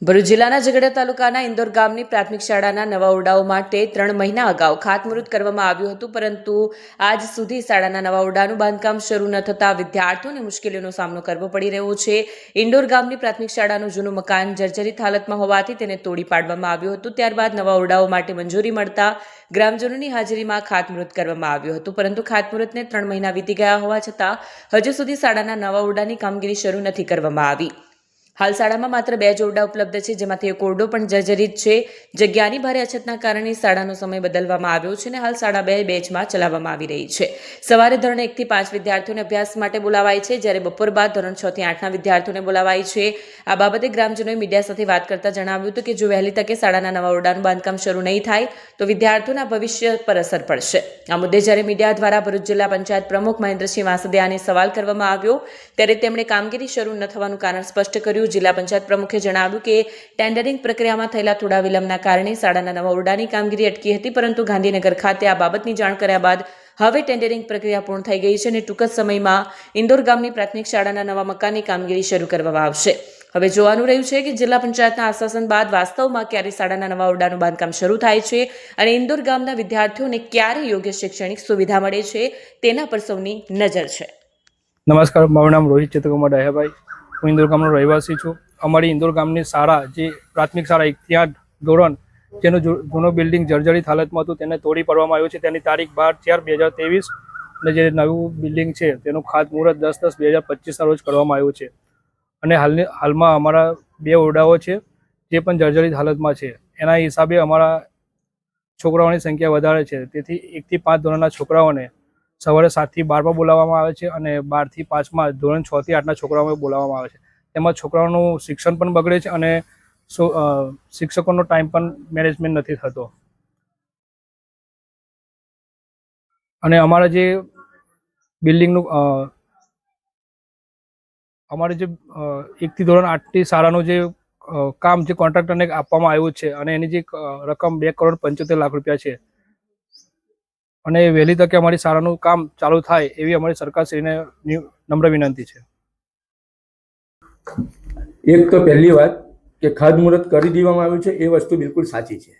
ભરૂચ જિલ્લાના ઝઘડિયા તાલુકાના ઇન્દોર ગામની પ્રાથમિક શાળાના નવા ઓરડાઓ માટે 3 મહિના અગાઉ ખાતમુહૂર્ત કરવામાં આવ્યું હતું, પરંતુ આજ સુધી શાળાના નવા ઓરડાનું બાંધકામ શરૂ ન થતાં વિદ્યાર્થીઓને મુશ્કેલીઓનો સામનો કરવો પડી રહ્યો છે. ઇન્દોર ગામની પ્રાથમિક શાળાનું જૂનું મકાન જર્જરિત હાલતમાં હોવાથી તેને તોડી પાડવામાં આવ્યું હતું. ત્યારબાદ નવા ઓરડાઓ માટે મંજૂરી મળતા ગ્રામજનોની હાજરીમાં ખાતમુહૂર્ત કરવામાં આવ્યું હતું, પરંતુ ખાતમુહૂર્તને 3 મહિના વીતી ગયા હોવા છતાં હજુ સુધી શાળાના નવા ઓરડાની કામગીરી શરૂ નથી કરવામાં આવી. હાલ શાળામાં માત્ર 2 જ ઓરડા ઉપલબ્ધ છે, જેમાંથી એક ઓરડો પણ જર્જરિત છે. જગ્યાની ભારે અછતના કારણે શાળાનો સમય બદલવામાં આવ્યો છે અને હાલ શાળા 2 બેચમાં ચલાવવામાં આવી રહી છે. સવારે ધોરણ 1 થી 5 વિદ્યાર્થીઓને અભ્યાસ માટે બોલાવાય છે, જ્યારે બપોર બાદ ધોરણ 6 થી 8ના વિદ્યાર્થીઓને બોલાવાય છે. આ બાબતે ગ્રામજનોએ મીડિયા સાથે વાત કરતા જણાવ્યું હતું કે જો વહેલી તકે શાળાના નવા ઓરડાનું બાંધકામ શરૂ નહીં થાય તો વિદ્યાર્થીઓના ભવિષ્ય પર અસર પડશે. આ મુદ્દે જ્યારે મીડિયા દ્વારા ભરૂચ જિલ્લા પંચાયત પ્રમુખ મહેન્દ્રસિંહ વાસદિયાને સવાલ કરવામાં આવ્યો, ત્યારે તેમણે કામગીરી શરૂ ન થવાનું કારણ સ્પષ્ટ કર્યું. જિલ્લા પંચાયત પ્રમુખે જણાવ્યું કે ટેન્ડરિંગ પ્રક્રિયામાં થયેલા થોડા વિલંબના કારણે શાળાના નવા ઓરડાની કામગીરી અટકી હતી, પરંતુ ગાંધીનગર ખાતે આ બાબતની જાણ કર્યા બાદ હવે ટેન્ડરિંગ પ્રક્રિયા પૂર્ણ થઈ ગઈ છે અને ટૂંક જ સમયમાં ઇન્દોર ગામની પ્રાથમિક શાળાના નવા મકાનની કામગીરી શરૂ કરવામાં આવશે. હવે જોવાનું રહ્યું છે કે જિલ્લા પંચાયતના આશ્વાસન બાદ વાસ્તવમાં ક્યારે શાળાના નવા ઓરડાનું બાંધકામ શરૂ થાય છે અને ઇન્દોર ગામના વિદ્યાર્થીઓને ક્યારે યોગ્ય શૈક્ષણિક સુવિધા મળે છે, તેના પર સૌની નજર છે. નમસ્કાર, મારું નામ રોહિત ચેતકુમાર ડાયાભાઈ. હું ઇન્દોર ગામનો રહેવાસી છું. અમારી ઇન્દોર ગામની શાળા, જે પ્રાથમિક શાળા 1 થી 8 ધોરણ, જેનું જૂનો બિલ્ડિંગ જર્જરિત હાલતમાં હતું, તેને તોડી પાડવામાં આવ્યું છે. તેની તારીખ 12/4/2023 અને જે નવું બિલ્ડિંગ છે તેનું ખાતમુહૂર્ત 10/10/2025ના રોજ કરવામાં આવ્યું છે. અને હાલમાં અમારા 2 ઓરડાઓ છે જે પણ જર્જરિત હાલતમાં છે. એના હિસાબે અમારા છોકરાઓની સંખ્યા વધારે છે, તેથી 1 થી 5 ધોરણના છોકરાઓને સવારે 7 થી 12માં બોલાવવામાં આવે છે અને 12 થી 5માં ધોરણ 6 થી 8ના છોકરાઓને બોલાવવામાં આવે છે. તેમાં છોકરાઓનું શિક્ષણ પણ બગડે છે અને શિક્ષકોનો ટાઈમ પણ મેનેજમેન્ટ નથી થતો. અને અમારા જે બિલ્ડિંગનું અમારે જે 1 થી ધોરણ 8ની શાળાનું જે કામ જે કોન્ટ્રાક્ટરને આપવામાં આવ્યું છે અને એની જે રકમ 2,75,00,000 રૂપિયા છે, અને વહેલી તકે અમારી શાળાનું કામ ચાલુ થાય એવી અમારી સરકારશ્રીને નમ્ર વિનંતી છે. એક તો પહેલી વાત કે ખાતમુહૂર્ત કરી દેવામાં આવ્યું છે એ વસ્તુ બિલકુલ સાચી છે.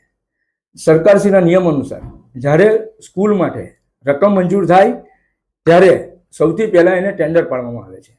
સરકારશ્રીના નિયમ અનુસાર જ્યારે સ્કૂલ માટે રકમ મંજૂર થાય ત્યારે સૌથી પહેલાં એને ટેન્ડર પાડવામાં આવે છે.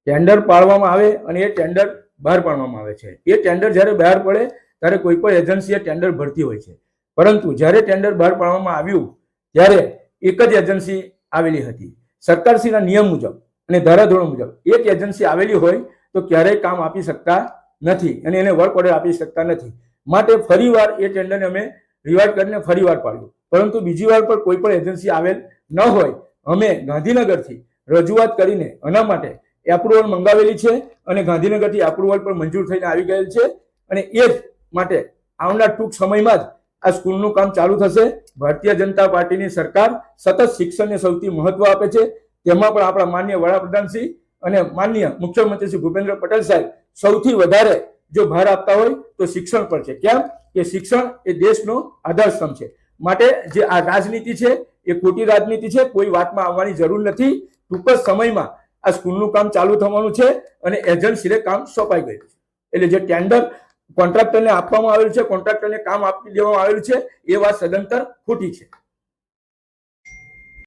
ટેન્ડર પાડવામાં આવે અને એ ટેન્ડર બહાર પાડવામાં આવે છે. એ ટેન્ડર જ્યારે બહાર પડે ત્યારે કોઈ પણ એજન્સી ટેન્ડર ભરતી હોય છે, પરંતુ જ્યારે ટેન્ડર બહાર પાડવામાં આવ્યું ત્યારે એક જ એજન્સી આવેલી હતી. સરકારશ્રીના નિયમ મુજબ અને ધારાધોરણ મુજબ એક એજન્સી આવેલી હોય તો ક્યારેય કામ આપી શકતા નથી અને એને વર્ક ઓર્ડર આપી શકતા નથી. માટે ફરીવાર એ ટેન્ડરને અમે રિવાઇઝ કરીને ફરીવાર પાડ્યું, પરંતુ બીજી વાર પણ કોઈ પણ એજન્સી આવેલ ન હોય. અમે ગાંધીનગરથી રજૂઆત કરીને આના માટે એપ્રુવલ મંગાવેલી છે અને ગાંધીનગરથી એપ્રુવલ પણ મંજૂર થઈને આવી ગયેલ છે અને એ જ માટે આવનાર ટૂંક સમયમાં જ આ સ્કૂલનું કામ ચાલુ થશે. ભારતીય જનતા પાર્ટીની સરકાર સતત શિક્ષણને સૌથી મહત્વ આપે છે. તેમાં પણ આપણા માનનીય વડાપ્રધાનશ્રી અને માનનીય મુખ્યમંત્રી શ્રી ભૂપેન્દ્ર પટેલ સાહેબ સૌથી વધારે જો ભાર આપતા હોય તો શિક્ષણ પર છે. કેમ કે શિક્ષણ એ દેશનો આધારસ્તંભ છે. માટે જે આ રાજનીતિ છે એ ખોટી રાજનીતિ છે, કોઈ વાતમાં આવવાની જરૂર નથી. ટૂંક જ સમયમાં આ સ્કૂલનું કામ ચાલુ થવાનું છે અને એજન્સીને કામ સોંપાઈ ગયું છે. એટલે જે ટેન્ડર કોન્ટ્રાક્ટરને આપવામાં આવેલું છે, કોન્ટ્રાક્ટરને કામ આપી દેવામાં આવેલું છે, એ વાત સદંતર ખોટી છે.